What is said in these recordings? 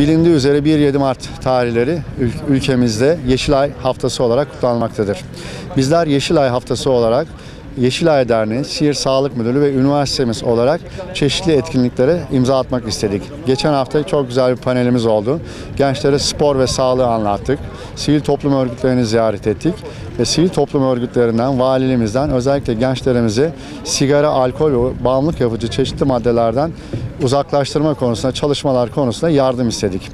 Bilindiği üzere 1-7 Mart tarihleri ülkemizde Yeşilay Haftası olarak kutlanmaktadır. Bizler Yeşilay Haftası olarak Yeşilay Derneği, Siirt Sağlık Müdürlüğü ve üniversitemiz olarak çeşitli etkinliklere imza atmak istedik. Geçen hafta çok güzel bir panelimiz oldu. Gençlere spor ve sağlığı anlattık. Sivil toplum örgütlerini ziyaret ettik. Ve sivil toplum örgütlerinden, valiliğimizden özellikle gençlerimizi sigara, alkol ve bağımlılık yapıcı çeşitli maddelerden uzaklaştırma konusunda, çalışmalar konusunda yardım istedik.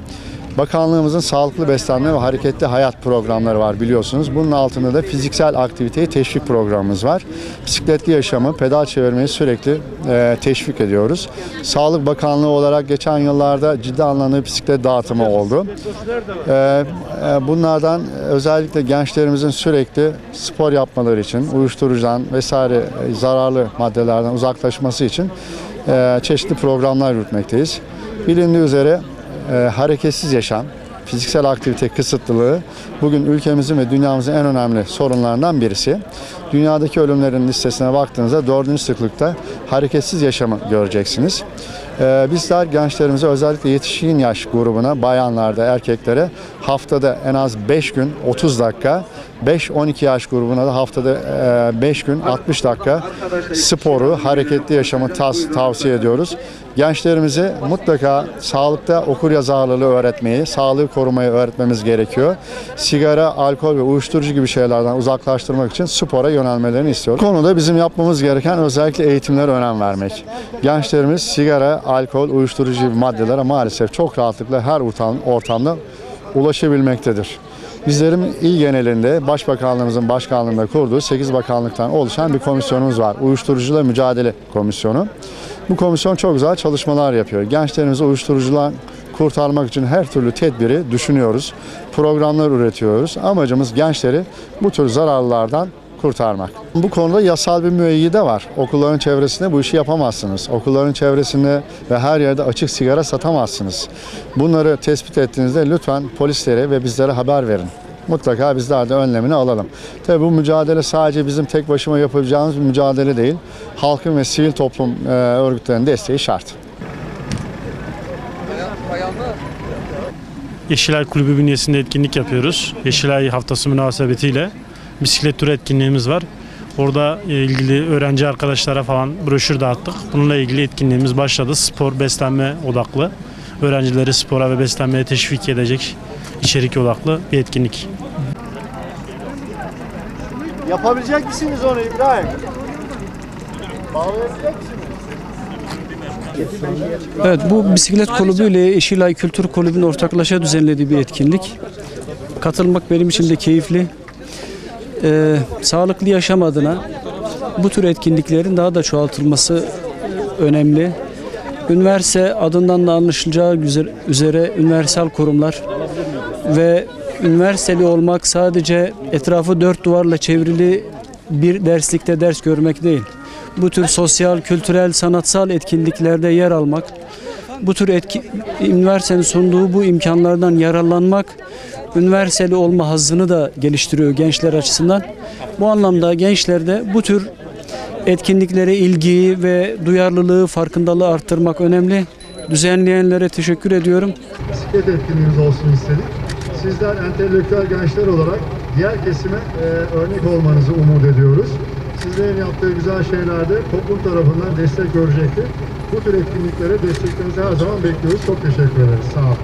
Bakanlığımızın sağlıklı beslenme ve hareketli hayat programları var biliyorsunuz. Bunun altında da fiziksel aktiviteyi teşvik programımız var. Bisikletli yaşamı, pedal çevirmeyi sürekli teşvik ediyoruz. Sağlık Bakanlığı olarak geçen yıllarda ciddi anlamda bisiklet dağıtımı oldu. Bunlardan özellikle gençlerimizin sürekli spor yapmaları için, uyuşturucudan vesaire zararlı maddelerden uzaklaşması için çeşitli programlar yürütmekteyiz. Bilindiği üzere hareketsiz yaşam, fiziksel aktivite kısıtlılığı bugün ülkemizin ve dünyamızın en önemli sorunlarından birisi. Dünyadaki ölümlerin listesine baktığınızda 4. sıklıkta hareketsiz yaşamı göreceksiniz. Bizler gençlerimize özellikle yetişkin yaş grubuna, bayanlarda, erkeklere haftada en az 5 gün 30 dakika, 5-12 yaş grubuna da haftada 5 gün 60 dakika sporu, hareketli yaşamı tavsiye ediyoruz. Gençlerimize mutlaka sağlıkta okuryazarlılığı öğretmeyi, sağlığı korumayı öğretmemiz gerekiyor. Sigara, alkol ve uyuşturucu gibi şeylerden uzaklaştırmak için spora yönelmelerini istiyoruz. Bu konuda bizim yapmamız gereken özellikle eğitimlere önem vermek. Gençlerimiz sigara, alkol, uyuşturucu gibi maddelere maalesef çok rahatlıkla her ortamda ulaşabilmektedir. Bizlerin il genelinde Başbakanlığımızın başkanlığında kurduğu 8 bakanlıktan oluşan bir komisyonumuz var. Uyuşturucuyla Mücadele Komisyonu. Bu komisyon çok güzel çalışmalar yapıyor. Gençlerimizi uyuşturucudan kurtarmak için her türlü tedbiri düşünüyoruz. Programlar üretiyoruz. Amacımız gençleri bu tür zararlardan kurtarmak. Bu konuda yasal bir müeyyide var. Okulların çevresinde bu işi yapamazsınız. Okulların çevresinde ve her yerde açık sigara satamazsınız. Bunları tespit ettiğinizde lütfen polislere ve bizlere haber verin. Mutlaka bizler de önlemini alalım. Tabii bu mücadele sadece bizim tek başıma yapacağımız bir mücadele değil. Halkın ve sivil toplum örgütlerinin desteği şart. Yeşilay Kulübü bünyesinde etkinlik yapıyoruz. Yeşilay Haftası münasebetiyle bisiklet turu etkinliğimiz var. Orada ilgili öğrenci arkadaşlara falan broşür dağıttık. Bununla ilgili etkinliğimiz başladı. Spor, beslenme odaklı. Öğrencileri spora ve beslenmeye teşvik edecek içerik odaklı bir etkinlik. Yapabilecek misiniz onu İbrahim? Bağlayabilecek misiniz? Evet, bu bisiklet kulübü ile Yeşilay Kültür Kulübü'nün ortaklaşa düzenlediği bir etkinlik. Katılmak benim için de keyifli. Sağlıklı yaşam adına bu tür etkinliklerin daha da çoğaltılması önemli. Üniversite adından da anlaşılacağı üzere üniversal kurumlar ve üniversiteli olmak sadece etrafı 4 duvarla çevrili bir derslikte ders görmek değil. Bu tür sosyal, kültürel, sanatsal etkinliklerde yer almak, bu tür üniversitenin sunduğu bu imkanlardan yararlanmak, üniversiteli olma hazzını da geliştiriyor gençler açısından. Bu anlamda gençlerde bu tür etkinliklere ilgiyi ve duyarlılığı, farkındalığı arttırmak önemli. Düzenleyenlere teşekkür ediyorum. Bisiklet etkinliğimiz olsun istedik. Sizler entelektüel gençler olarak diğer kesime örnek olmanızı umut ediyoruz. Sizlerin yaptığı güzel şeylerde toplum tarafından destek görecektir. Bu tür etkinliklere desteklerinizi her zaman bekliyoruz. Çok teşekkür ederiz. Sağ olun.